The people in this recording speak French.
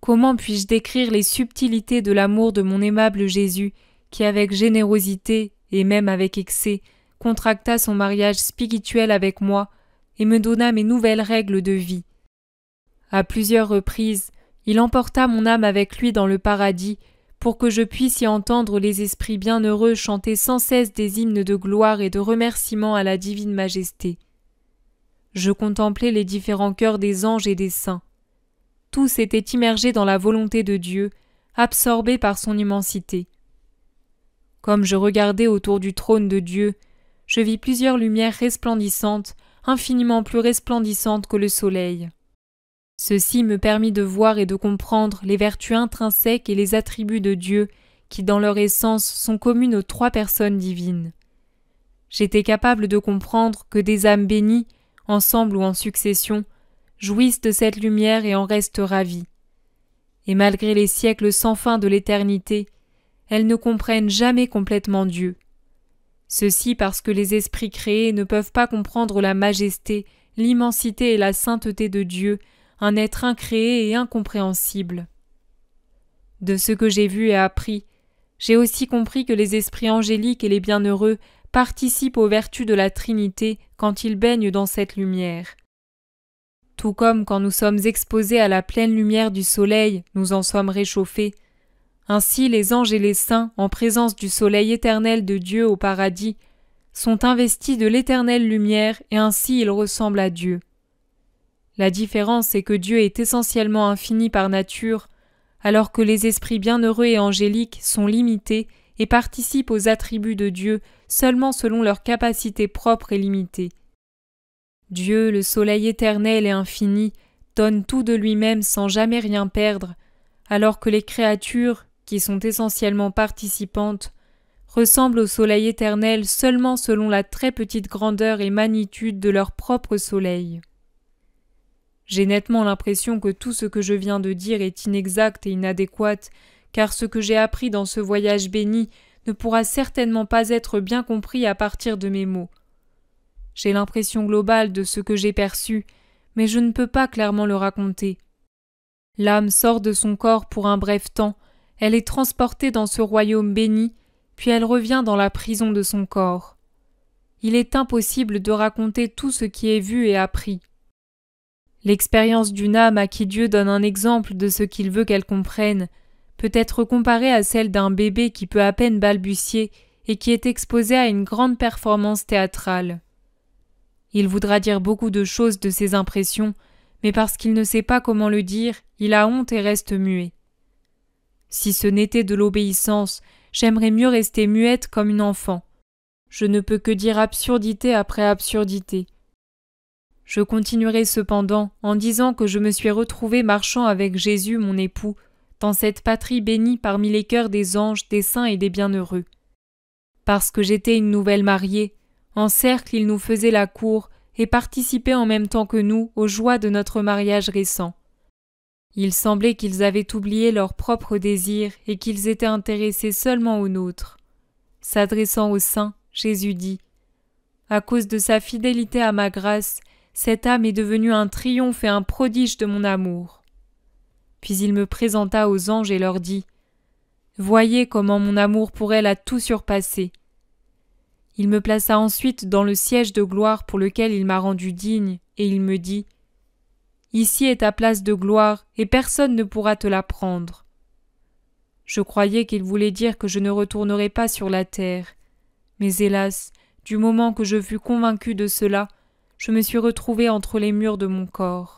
Comment puis-je décrire les subtilités de l'amour de mon aimable Jésus, qui avec générosité, et même avec excès, contracta son mariage spirituel avec moi et me donna mes nouvelles règles de vie. À plusieurs reprises, il emporta mon âme avec lui dans le paradis pour que je puisse y entendre les esprits bienheureux chanter sans cesse des hymnes de gloire et de remerciement à la divine majesté. Je contemplais les différents cœurs des anges et des saints. Tous étaient immergés dans la volonté de Dieu, absorbés par son immensité. Comme je regardais autour du trône de Dieu, je vis plusieurs lumières resplendissantes, infiniment plus resplendissantes que le soleil. Ceci me permit de voir et de comprendre les vertus intrinsèques et les attributs de Dieu qui, dans leur essence, sont communes aux trois personnes divines. J'étais capable de comprendre que des âmes bénies, ensemble ou en succession, jouissent de cette lumière et en restent ravies. Et malgré les siècles sans fin de l'éternité, elles ne comprennent jamais complètement Dieu. Ceci parce que les esprits créés ne peuvent pas comprendre la majesté, l'immensité et la sainteté de Dieu, un être incréé et incompréhensible. De ce que j'ai vu et appris, j'ai aussi compris que les esprits angéliques et les bienheureux participent aux vertus de la Trinité quand ils baignent dans cette lumière. Tout comme quand nous sommes exposés à la pleine lumière du soleil, nous en sommes réchauffés, ainsi les anges et les saints, en présence du soleil éternel de Dieu au paradis, sont investis de l'éternelle lumière et ainsi ils ressemblent à Dieu. La différence est que Dieu est essentiellement infini par nature, alors que les esprits bienheureux et angéliques sont limités et participent aux attributs de Dieu seulement selon leur capacité propre et limitée. Dieu, le soleil éternel et infini, donne tout de lui-même sans jamais rien perdre, alors que les créatures, qui sont essentiellement participantes, ressemblent au soleil éternel seulement selon la très petite grandeur et magnitude de leur propre soleil. J'ai nettement l'impression que tout ce que je viens de dire est inexact et inadéquat, car ce que j'ai appris dans ce voyage béni ne pourra certainement pas être bien compris à partir de mes mots. J'ai l'impression globale de ce que j'ai perçu, mais je ne peux pas clairement le raconter. L'âme sort de son corps pour un bref temps, elle est transportée dans ce royaume béni, puis elle revient dans la prison de son corps. Il est impossible de raconter tout ce qui est vu et appris. L'expérience d'une âme à qui Dieu donne un exemple de ce qu'il veut qu'elle comprenne peut être comparée à celle d'un bébé qui peut à peine balbutier et qui est exposé à une grande performance théâtrale. Il voudra dire beaucoup de choses de ses impressions, mais parce qu'il ne sait pas comment le dire, il a honte et reste muet. Si ce n'était de l'obéissance, j'aimerais mieux rester muette comme une enfant. Je ne peux que dire absurdité après absurdité. Je continuerai cependant en disant que je me suis retrouvée marchant avec Jésus, mon époux, dans cette patrie bénie parmi les cœurs des anges, des saints et des bienheureux. Parce que j'étais une nouvelle mariée, en cercle ils nous faisaient la cour et participaient en même temps que nous aux joies de notre mariage récent. Il semblait qu'ils avaient oublié leurs propres désirs et qu'ils étaient intéressés seulement aux nôtres. S'adressant aux saints, Jésus dit « À cause de sa fidélité à ma grâce, cette âme est devenue un triomphe et un prodige de mon amour. » Puis il me présenta aux anges et leur dit « Voyez comment mon amour pour elle a tout surpassé. » Il me plaça ensuite dans le siège de gloire pour lequel il m'a rendu digne, et il me dit « Ici est ta place de gloire, et personne ne pourra te la prendre. » Je croyais qu'il voulait dire que je ne retournerais pas sur la terre, mais hélas, du moment que je fus convaincu de cela, je me suis retrouvé entre les murs de mon corps.